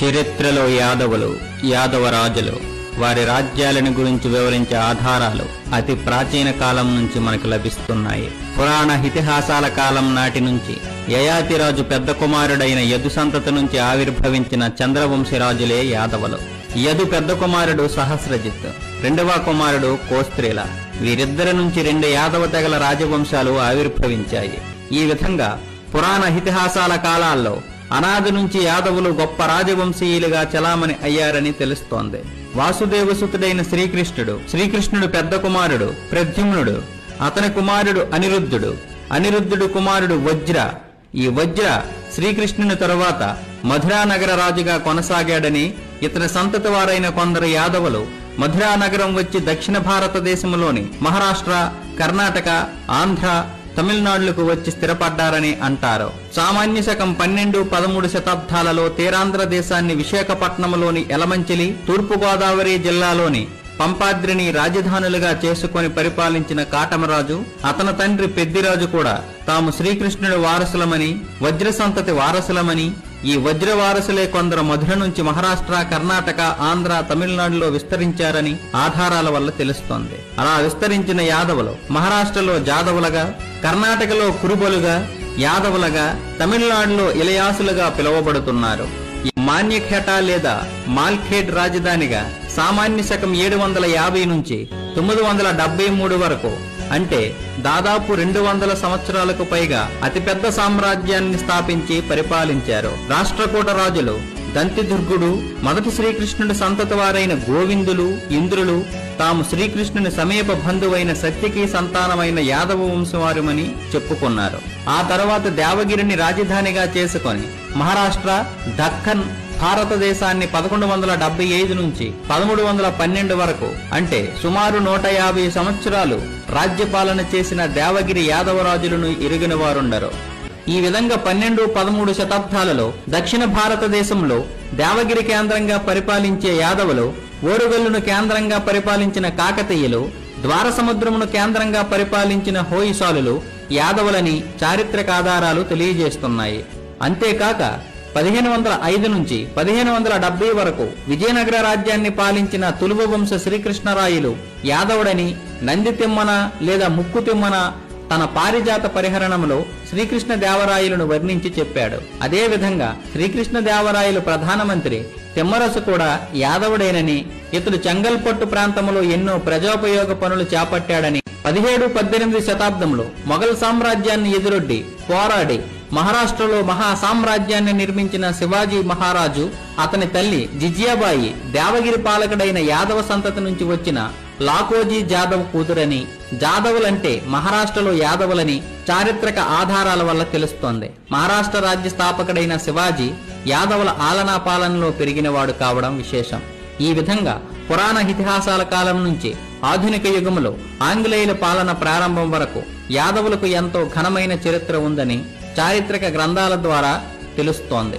చరిత్రలో యాదవులు, యాదవ రాజులు, వారి రాజ్యాలను గురించి వివరించే ఆధారాలు అతి ప్రాచీన కాలం నుంచి మనకు లభిస్తున్నాయి. పురాణ ఇతిహాసాల కాలం నాటి నుంచి యయాతిరాజు పెద్ద కుమారుడైన యదు సంతతి నుంచి ఆవిర్భవించిన చంద్రవంశీ రాజులే యాదవులు. యదు పెద్ద కుమారుడు సహస్రజిత్, రెండవ కుమారుడు కోస్త్రీల. వీరిద్దరి నుంచి 2 యాదవ తెగల రాజవంశాలు ఆవిర్భవించాయి. ఈ విధంగా పురాణ ఇతిహాసాల కాలాల్లో అనాది నుంచి యాదవులు గొప్ప రాజవంశీయులుగా చలామణి అయ్యారని తెలుస్తోంది. వాసుదేవసుతుడైన శ్రీకృష్ణుడు పెద్ద కుమారుడు ప్రద్యుమ్నుడు, అతని కుమారుడు అనిరుద్ధుడు కుమారుడు వజ్ర. ఈ వజ్ర శ్రీకృష్ణుని తరువాత మధురా నగర రాజుగా కొనసాగాడని, ఇతని సంతతి వారైన కొందరు యాదవులు మధురా నగరం వచ్చి దక్షిణ భారతదేశంలోని మహారాష్ట్ర, కర్ణాటక, ఆంధ్ర, తమిళనాడులకు వచ్చి స్థిరపడ్డారని అంటారు. సామాన్య శకం 12-13 శతాబ్దాలలో తీరాంధ్ర దేశాన్ని విశాఖపట్నంలోని యలమంచిలి, తూర్పుగోదావరి జిల్లాలోని పంపాద్రిని రాజధానులుగా చేసుకొని పరిపాలించిన కాటమరాజు, అతని తండ్రి పెద్దిరాజు కూడా తాము శ్రీకృష్ణుడి వారసులమని, వజ్ర సంతతి వారసులమని, ఈ వజ్ర వారసులే కొందరు మధుర నుంచి మహారాష్ట్ర, కర్ణాటక, ఆంధ్ర, తమిళనాడులో విస్తరించారని ఆధారాల వల్ల తెలుస్తోంది. అలా విస్తరించిన యాదవులు మహారాష్ట్రలో జాదవులుగా, కర్ణాటకలో కురుబలుగా, యాదవులుగా, తమిళనాడులో ఇలయాసులుగా పిలువబడుతున్నారు. మాన్యఖేట లేదా మాల్ఖేడ్ రాజధానిగా సామాన్య శకం 750 నుంచి 973 వరకు, అంటే దాదాపు 200 సంవత్సరాలకు పైగా అతిపెద్ద సామ్రాజ్యాన్ని స్థాపించి పరిపాలించారు. రాష్ట్రకూట రాజులు దంతిదుర్గుడు, మొదటి శ్రీకృష్ణుడి సంతతి వారైన గోవిందులు, ఇంద్రులు తాము శ్రీకృష్ణుని సమీప బంధువైన సత్యకి సంతానమైన యాదవ వంశవారమని చెప్పుకున్నారు. ఆ తర్వాత దేవగిరిని రాజధానిగా చేసుకొని మహారాష్ట్ర, దక్కన్, భారతదేశాన్ని 1175 నుంచి 1312 వరకు, అంటే సుమారు 150 సంవత్సరాలు రాజ్యపాలన చేసిన దేవగిరి యాదవరాజులను ఎరిగిన వారుండరు. ఈ విధంగా 12-13 శతాబ్దాలలో దక్షిణ భారతదేశంలో దేవగిరి కేంద్రంగా పరిపాలించే యాదవులు, ఓరుగల్లును కేంద్రంగా పరిపాలించిన కాకతీయులు, ద్వార సముద్రమును కేంద్రంగా పరిపాలించిన హోయిసాలులు యాదవులని చారిత్రక ఆధారాలు తెలియజేస్తున్నాయి. అంతేకాక 1505 నుంచి 1570 వరకు విజయనగర రాజ్యాన్ని పాలించిన తులువ వంశ శ్రీకృష్ణరాయలు యాదవుడని నంది తిమ్మన లేదా ముక్కు తిమ్మన తన పారిజాత పరిహరణంలో శ్రీకృష్ణ దేవరాయలను వర్ణించి చెప్పాడు. అదే విధంగా శ్రీకృష్ణ దేవరాయలు ప్రధానమంత్రి తిమ్మరసు కూడా యాదవుడేనని, ఇతడు చెంగల్పట్టు ప్రాంతంలో ఎన్నో ప్రజోపయోగ పనులు చేపట్టాడని, 17-18 శతాబ్దంలో మొఘల్ సామ్రాజ్యాన్ని ఎదురొడ్డి పోరాడి మహారాష్ట్రలో మహా సామ్రాజ్యాన్ని నిర్మించిన శివాజీ మహారాజు, అతని తల్లి జిజియాబాయి దేవగిరి పాలకుడైన యాదవ సంతతి నుంచి వచ్చిన లాకోజీ జాదవ్ కూతురని, జాదవులంటే మహారాష్ట్రలో యాదవులని చారిత్రక ఆధారాల వల్ల తెలుస్తోంది. మహారాష్ట్ర రాజ్య స్థాపకుడైన శివాజీ యాదవుల ఆలనా పాలనలో పెరిగినవాడు కావడం విశేషం. ఈ విధంగా పురాణ ఇతిహాసాల కాలం నుంచి ఆధునిక యుగంలో ఆంగ్లేయుల పాలన ప్రారంభం వరకు యాదవులకు ఎంతో ఘనమైన చరిత్ర ఉందని చారిత్రక గ్రంథాల ద్వారా తెలుస్తోంది.